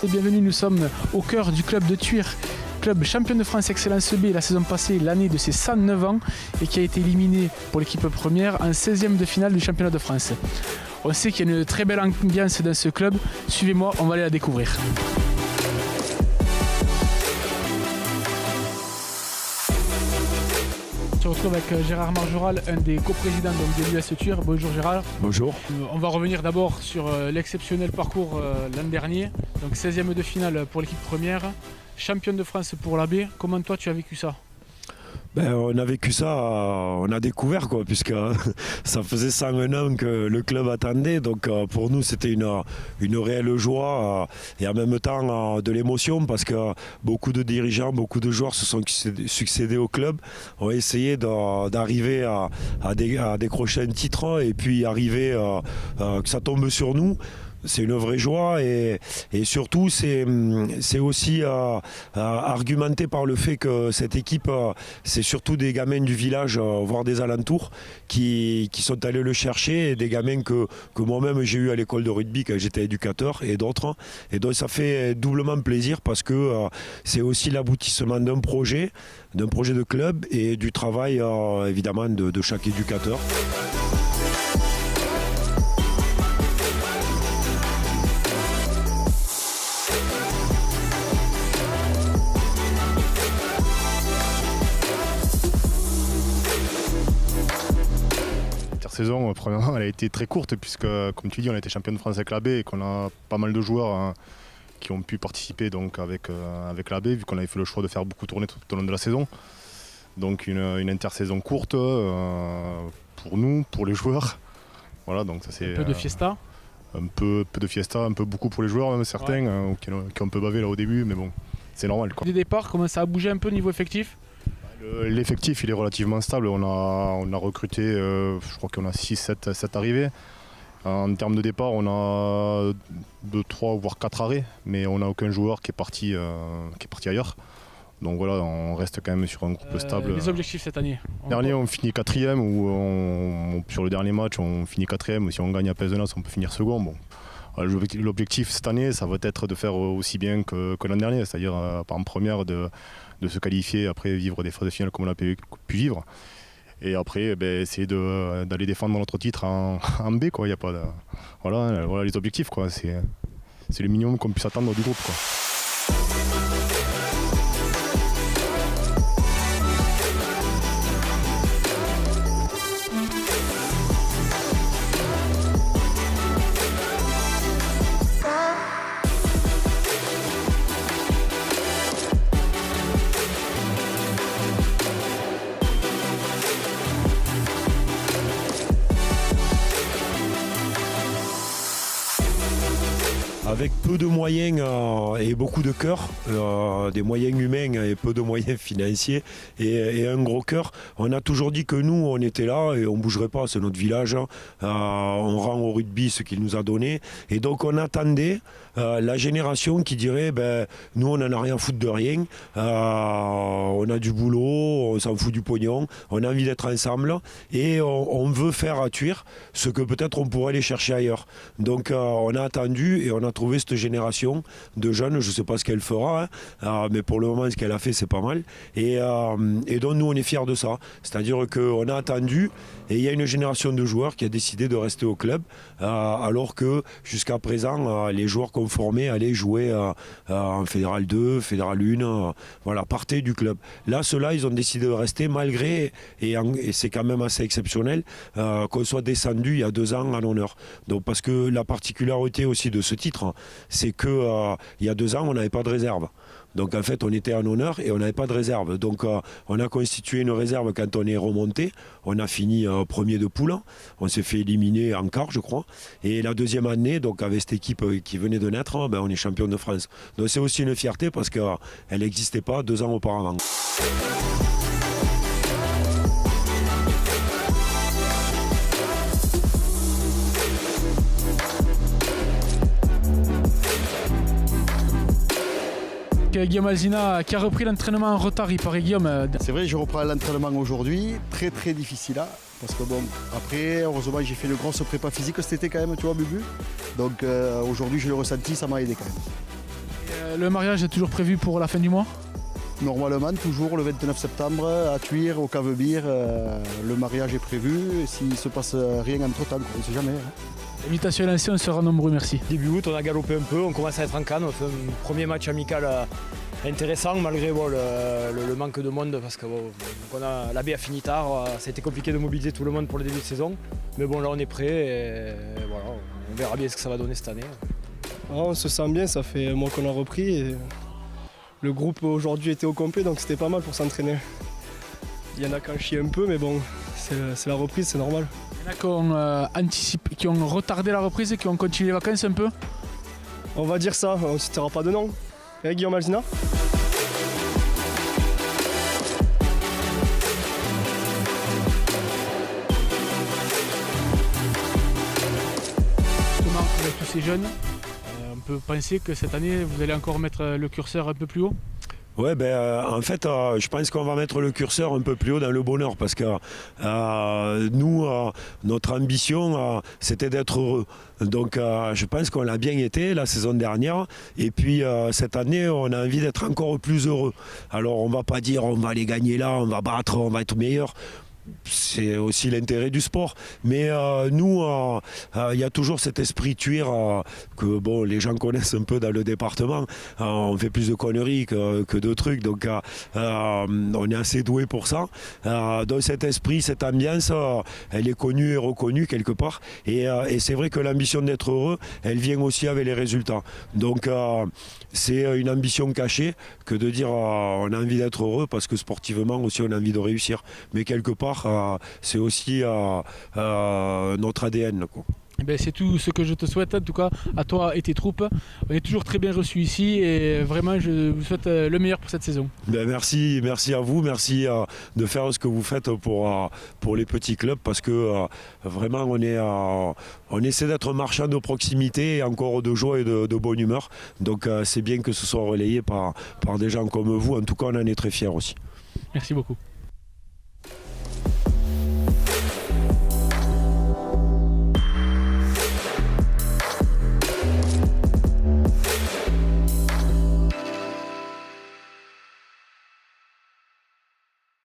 et bienvenue, nous sommes au cœur du club de Thuir, club champion de France Excellence B la saison passée, l'année de ses 109 ans et qui a été éliminé pour l'équipe première en 16e de finale du championnat de France. On sait qu'il y a une très belle ambiance dans ce club, suivez-moi, on va aller la découvrir. Je me retrouve avec Gérard Marjoral, un des coprésidents de l'US Thuir. Bonjour Gérard. Bonjour. On va revenir d'abord sur l'exceptionnel parcours l'an dernier. Donc 16e de finale pour l'équipe première, championne de France pour la B. Comment toi tu as vécu ça ? On a vécu ça, on a découvert quoi, puisque ça faisait 101 ans que le club attendait, donc pour nous c'était une réelle joie et en même temps de l'émotion parce que beaucoup de dirigeants, beaucoup de joueurs se sont succédés au club, ont essayé d'arriver à décrocher un titre et puis arriver que ça tombe sur nous. C'est une vraie joie et surtout c'est aussi argumenté par le fait que cette équipe, c'est surtout des gamins du village, voire des alentours, qui sont allés le chercher, et des gamins que moi-même j'ai eu à l'école de rugby quand j'étais éducateur et d'autres. Et donc ça fait doublement plaisir parce que c'est aussi l'aboutissement d'un projet de club et du travail évidemment de chaque éducateur. Saison, premièrement, elle a été très courte puisque, comme tu dis, on a été champion de France avec la B et qu'on a pas mal de joueurs qui ont pu participer donc avec la B, vu qu'on avait fait le choix de faire beaucoup tourner tout au long de la saison. Donc une intersaison courte pour nous, pour les joueurs. Voilà, donc ça c'est un peu de fiesta. Un peu de fiesta, un peu beaucoup pour les joueurs, même certains qui ont un peu bavé là au début, mais bon, c'est normal quoi. Des départs, comment ça a bougé un peu niveau effectif ? L'effectif il est relativement stable, on a recruté, je crois qu'on a 6-7 arrivées. En termes de départ, on a 2, 3 voire 4 arrêts, mais on n'a aucun joueur qui est parti ailleurs. Donc voilà, on reste quand même sur un groupe stable. Les objectifs cette année ? Dernier, on finit 4e, ou sur le dernier match, on finit 4e. Si on gagne à Pézenas, on peut finir second. Bon. L'objectif cette année, ça va être de faire aussi bien que l'an dernier, c'est-à-dire en première de se qualifier, après vivre des phases de finale comme on a pu vivre. Et après, essayer d'aller défendre notre titre en B. Quoi. Y a pas de... voilà les objectifs. Quoi. C'est le minimum qu'on puisse attendre du groupe. Quoi. Avec peu de moyens et beaucoup de cœur, des moyens humains et peu de moyens financiers et un gros cœur, on a toujours dit que nous on était là et on ne bougerait pas, c'est notre village, on rend au rugby ce qu'il nous a donné et donc on attendait la génération qui dirait nous on n'en a rien à foutre de rien, on a du boulot, on s'en fout du pognon, on a envie d'être ensemble et on veut faire à Thuir ce que peut-être on pourrait aller chercher ailleurs. Donc on a attendu et on a trouvé cette génération de jeunes, je ne sais pas ce qu'elle fera, mais pour le moment ce qu'elle a fait c'est pas mal et donc nous on est fiers de ça, c'est-à-dire qu'on a attendu et il y a une génération de joueurs qui a décidé de rester au club alors que jusqu'à présent les joueurs qu'on formait allaient jouer en Fédéral 2, Fédéral 1, voilà, partaient du club. Là ceux-là ils ont décidé de rester malgré et c'est quand même assez exceptionnel qu'on soit descendu il y a 2 ans en honneur. Donc parce que la particularité aussi de ce titre, c'est que il y a 2 ans on n'avait pas de réserve. Donc en fait on était en honneur et on n'avait pas de réserve. Donc on a constitué une réserve quand on est remonté. On a fini premier de poule. On s'est fait éliminer en quart je crois. Et la deuxième année, donc avec cette équipe qui venait de naître, on est champion de France. Donc c'est aussi une fierté parce qu'elle n'existait pas 2 ans auparavant. Guillaume Alzina qui a repris l'entraînement en retard, il paraît Guillaume. C'est vrai, je reprends l'entraînement aujourd'hui, très difficile là, parce que bon, après, heureusement j'ai fait une grosse prépa physique cet été quand même, tu vois Bubu. Donc aujourd'hui je l'ai ressenti, ça m'a aidé quand même. Le mariage est toujours prévu pour la fin du mois? Normalement, toujours le 29 septembre, à Thuir, au Cave Beer, le mariage est prévu. S'il ne se passe rien entre-temps, on ne sait jamais. Invitation lancée, on sera nombreux, merci. Début août, on a galopé un peu, on commence à être en canne, on fait un premier match amical intéressant malgré le manque de monde parce que la baie a fini tard, ça a été compliqué de mobiliser tout le monde pour le début de saison. Mais bon là on est prêt et voilà, on verra bien ce que ça va donner cette année. On se sent bien, ça fait un mois qu'on a repris et le groupe aujourd'hui était au complet donc c'était pas mal pour s'entraîner. Il y en a qui en chient un peu mais bon, c'est la reprise, c'est normal. Il y en a qui ont anticipé, qui ont retardé la reprise et qui ont continué les vacances un peu? On va dire ça, on ne citera pas de nom. Guillaume Alzina. Justement, avec tous ces jeunes, on peut penser que cette année, vous allez encore mettre le curseur un peu plus haut? Ouais, en fait, je pense qu'on va mettre le curseur un peu plus haut dans le bonheur parce que nous, notre ambition, c'était d'être heureux. Donc, je pense qu'on l'a bien été la saison dernière. Et puis, cette année, on a envie d'être encore plus heureux. Alors, on ne va pas dire on va aller gagner là, on va battre, on va être meilleur. C'est aussi l'intérêt du sport. Mais nous, il y a toujours cet esprit Thuir que bon, les gens connaissent un peu dans le département. On fait plus de conneries que de trucs. Donc on est assez doué pour ça. Donc cet esprit, cette ambiance, elle est connue et reconnue quelque part. Et c'est vrai que l'ambition d'être heureux, elle vient aussi avec les résultats. Donc c'est une ambition cachée que de dire on a envie d'être heureux parce que sportivement aussi on a envie de réussir. Mais quelque part, c'est aussi notre ADN. Quoi. C'est tout ce que je te souhaite, en tout cas à toi et tes troupes. On est toujours très bien reçus ici et vraiment je vous souhaite le meilleur pour cette saison. Merci à vous, merci de faire ce que vous faites pour les petits clubs parce que vraiment on essaie d'être marchand de proximité et encore de joie et de bonne humeur. Donc c'est bien que ce soit relayé par des gens comme vous. En tout cas on en est très fiers aussi. Merci beaucoup.